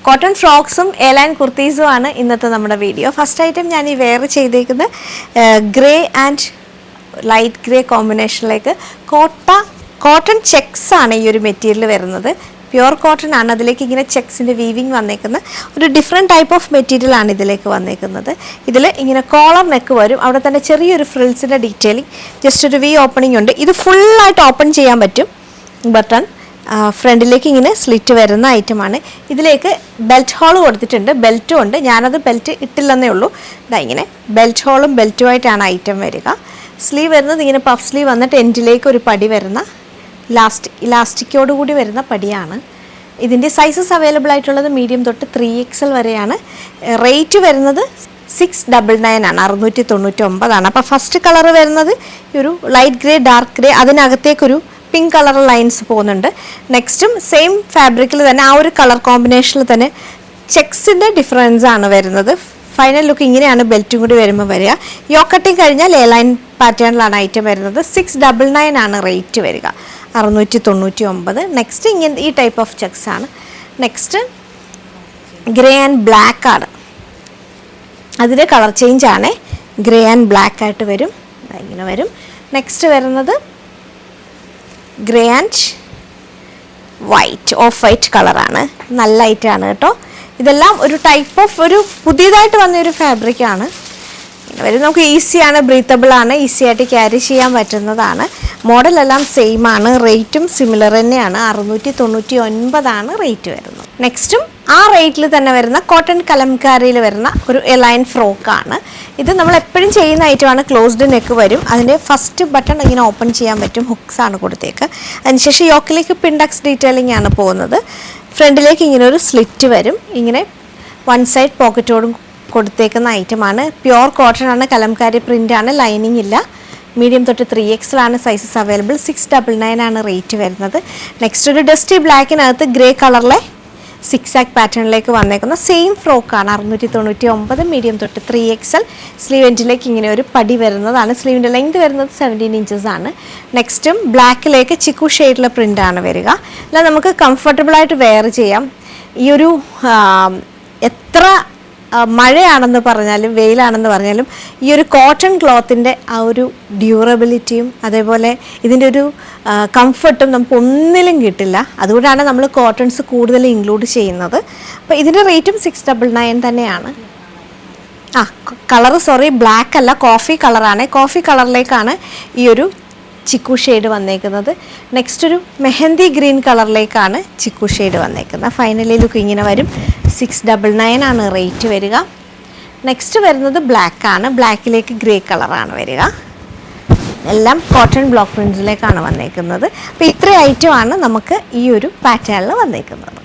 Cotton ഫ്രോക്സും airline കുർത്തീസുമാണ് ഇന്നത്തെ നമ്മുടെ video. First item ഞാൻ ഈ വെയർ ചെയ്തേക്കുന്നത് ഗ്രേ ആൻഡ് ലൈറ്റ് ഗ്രേ കോമ്പിനേഷനിലേക്ക് കോട്ടൺ ചെക്സ് ആണ് ഈ ഒരു മെറ്റീരിയൽ വരുന്നത്. പ്യുവർ കോട്ടൺ ആണ്. അതിലേക്ക് ഇങ്ങനെ ചെക്സിൻ്റെ വീവിങ് വന്നേക്കുന്ന ഒരു ഡിഫറെൻറ്റ് ടൈപ്പ് ഓഫ് മെറ്റീരിയൽ ആണ് ഇതിലേക്ക് വന്നേക്കുന്നത്. ഇതിൽ ഇങ്ങനെ കോളർ നെക്ക് വരും. അവിടെ തന്നെ ചെറിയൊരു ഫ്രിൽസിൻ്റെ ഡീറ്റെയിലിംഗ്, ജസ്റ്റ് ഒരു വി ഓപ്പണിംഗ് ഉണ്ട്. ഇത് ഫുള്ളായിട്ട് ഓപ്പൺ ചെയ്യാൻ പറ്റും. ബട്ടൺ ഫ്രണ്ടിലേക്ക് ഇങ്ങനെ സ്ലിറ്റ് വരുന്ന ഐറ്റമാണ്. ഇതിലേക്ക് ബെൽറ്റ് ഹോൾ കൊടുത്തിട്ടുണ്ട്, ബെൽറ്റും ഉണ്ട്. ഞാനത് ബെൽറ്റ് ഇട്ടില്ലെന്നേ ഉള്ളൂ. ഇതാ ഇങ്ങനെ ബെൽറ്റ് ഹോളും ബെൽറ്റുമായിട്ടാണ് ഐറ്റം വരിക. സ്ലീവ് വരുന്നത് ഇങ്ങനെ പഫ് സ്ലീവ് വന്നിട്ട് എൻഡിലേക്ക് ഒരു പടി വരുന്ന ഇലാസ്റ്റിക്കോട് കൂടി വരുന്ന പടിയാണ്. ഇതിൻ്റെ സൈസസ് അവൈലബിൾ ആയിട്ടുള്ളത് മീഡിയം തൊട്ട് 3XL വരെയാണ്. റേറ്റ് വരുന്നത് 699 ആണ്, 699 ആണ്. അപ്പോൾ ഫസ്റ്റ് കളർ വരുന്നത് ഈ ഒരു ലൈറ്റ് ഗ്രേ ഡാർക്ക് ഗ്രേ, അതിനകത്തേക്കൊരു പിങ്ക് കളർ ലൈൻസ് പോകുന്നുണ്ട്. നെക്സ്റ്റും സെയിം ഫാബ്രിക്കിൽ തന്നെ ആ ഒരു കളർ കോമ്പിനേഷനിൽ തന്നെ ചെക്സിൻ്റെ ഡിഫറൻസ് ആണ് വരുന്നത്. ഫൈനൽ ലുക്ക് ഇങ്ങനെയാണ് ബെൽറ്റും കൂടി വരുമ്പോൾ വരിക. യോക്ക് കട്ടിങ് കഴിഞ്ഞാൽ എ ലൈൻ പാറ്റേണിലാണ് ഐറ്റം വരുന്നത്. 699 ആണ് റേറ്റ് വരിക, 699. നെക്സ്റ്റ് ഇങ്ങനെ ഈ ടൈപ്പ് ഓഫ് ചെക്സ് ആണ്. നെക്സ്റ്റ് ഗ്രേ ആൻഡ് ബ്ലാക്ക് ആണ്. അതിൻ്റെ കളർ ചേഞ്ച് ആണ്. ഗ്രേ ആൻഡ് ബ്ലാക്ക് ആയിട്ട് വരും, ഇങ്ങനെ വരും. നെക്സ്റ്റ് വരുന്നത് grey and white, of white കളറാണ്. നല്ല ഐറ്റാണ് കേട്ടോ. ഇതെല്ലാം ഒരു ടൈപ്പ് ഓഫ് ഒരു പുതിയതായിട്ട് വന്നൊരു ഫാബ്രിക്കാണ്. വരും. നമുക്ക് ഈസിയാണ്, ബ്രീത്തബിൾ ആണ്, ഈസി ആയിട്ട് ക്യാരി ചെയ്യാൻ പറ്റുന്നതാണ്. മോഡലെല്ലാം സെയിം ആണ്. റേറ്റും സിമിലർ തന്നെയാണ്. 699 ആണ് റേറ്റ് വരുന്നത്. നെക്സ്റ്റും ആ റേറ്റിൽ തന്നെ വരുന്ന കോട്ടൺ കലംകാരിയിൽ വരുന്ന ഒരു എലൈൻ ഫ്രോക്കാണ്. ഇത് നമ്മൾ എപ്പോഴും ചെയ്യുന്ന ഐറ്റമാണ്. ക്ലോസ്ഡ് നെക്ക് വരും. അതിൻ്റെ ഫസ്റ്റ് ബട്ടൺ ഇങ്ങനെ ഓപ്പൺ ചെയ്യാൻ പറ്റും. ഹുക്സ് ആണ് കൊടുത്തേക്ക്. അതിനുശേഷം യോക്കിലേക്ക് പിൻഡക്സ് ഡീറ്റെയിലിംഗ് ആണ് പോകുന്നത്. ഫ്രണ്ടിലേക്ക് ഇങ്ങനെ ഒരു സ്ലിറ്റ് വരും. ഇങ്ങനെ വൺ സൈഡ് പോക്കറ്റോടും കൊടുത്തേക്കുന്ന ഐറ്റമാണ്. പ്യുവർ കോട്ടൺ ആണ്, കലംകാരി പ്രിൻ്റ് ആണ്, ലൈനിങ് ഇല്ല. മീഡിയം തൊട്ട് 3XL ആണ് സൈസസ് അവൈലബിൾ. 699 ആണ് റേറ്റ് വരുന്നത്. നെക്സ്റ്റ് ഒരു ഡസ്റ്റി ബ്ലാക്കിനകത്ത് ഗ്രേ കളറിലെ സിക്സാക് പാറ്റേണിലേക്ക് വന്നേക്കുന്ന സെയിം ഫ്രോക്കാണ്. 699, മീഡിയം തൊട്ട് 3XL. സ്ലീവ് എൻഡിലേക്ക് ഇങ്ങനെ ഒരു പടി വരുന്നതാണ്. സ്ലീവിൻ്റെ ലെങ്ത് വരുന്നത് 17 ഇഞ്ചസ് ആണ്. നെക്സ്റ്റും ബ്ലാക്കിലേക്ക് ചിക്കു ഷെയ്ഡിലെ പ്രിൻ്റാണ് വരിക. അല്ല നമുക്ക് കംഫർട്ടബിളായിട്ട് വെയർ ചെയ്യാം. ഈ ഒരു എത്ര മഴയാണെന്ന് പറഞ്ഞാലും വെയിലാണെന്ന് പറഞ്ഞാലും ഈ ഒരു കോട്ടൺ ക്ലോത്തിൻ്റെ ആ ഒരു ഡ്യൂറബിലിറ്റിയും അതേപോലെ ഇതിൻ്റെ ഒരു കംഫർട്ടും നമുക്ക് ഒന്നിലും കിട്ടില്ല. അതുകൊണ്ടാണ് നമ്മൾ കോട്ടൺസ് കൂടുതൽ ഇൻക്ലൂഡ് ചെയ്യുന്നത്. അപ്പോൾ ഇതിൻ്റെ റേറ്റും 699 തന്നെയാണ്. ബ്ലാക്ക് അല്ല, കോഫി കളറാണ്. കോഫി കളറിലേക്കാണ് ഈ ഒരു ചിക്കു ഷെയ്ഡ് വന്നേക്കുന്നത്. നെക്സ്റ്റ് ഒരു മെഹന്തി ഗ്രീൻ കളറിലേക്കാണ് ചിക്കു ഷെയ്ഡ് വന്നേക്കുന്നത്. ഫൈനലി ലുക്ക് ഇങ്ങനെ വരും. 699 ആണ് റേറ്റ് വരിക. നെക്സ്റ്റ് വരുന്നത് ബ്ലാക്ക് ആണ്. ബ്ലാക്കിലേക്ക് ഗ്രേ കളറാണ് വരിക. എല്ലാം കോട്ടൺ ബ്ലോക്ക് പ്രിൻസിലേക്കാണ് വന്നേക്കുന്നത്. അപ്പോൾ ഇത്രയും ഐറ്റമാണ് നമുക്ക് ഈ ഒരു പാറ്റേണിൽ വന്നേക്കുന്നത്.